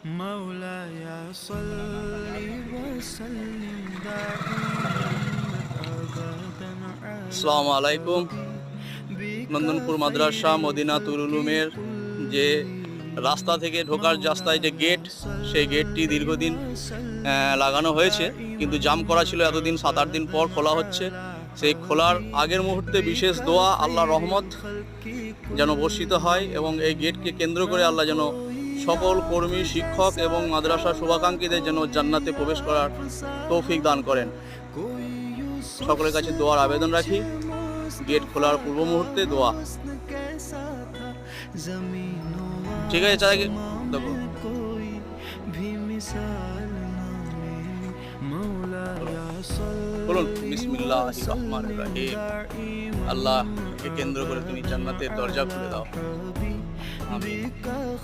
مولاي صل وسلم دائما أبدا আসসালামু আলাইকুম। নন্দনপুর মাদ্রাসা মদিনাতুল উলুমের যে রাস্তা থেকে ঢোকার রাস্তায় যে গেট, সেই গেটটি দীর্ঘদিন লাগানো হয়েছে, কিন্তু জাম করা ছিল এতদিন। 7-8 দিন পর খোলা হচ্ছে। সেই খোলার আগের মুহূর্তে বিশেষ দোয়া, আল্লাহর রহমত যেন বর্ষিত হয় এবং এই গেটকে কেন্দ্র করে আল্লাহ যেন সকল কর্মী, শিক্ষক এবং মাদ্রাসা শুভাকাঙ্ক্ষীদের যেন জান্নাতে প্রবেশ করার তৌফিক দান করেন। সকলের কাছে দোয়ার আবেদন রাখি। গেট খোলার পূর্ব মুহূর্তে দোয়া। ঠিক আছে, চাই দেখো বলুন বিসমিল্লাহির রহমানির রহিম। আল্লাহকে কেন্দ্র করে তুমি জান্নাতের দরজা খুলে দাও। আমিন।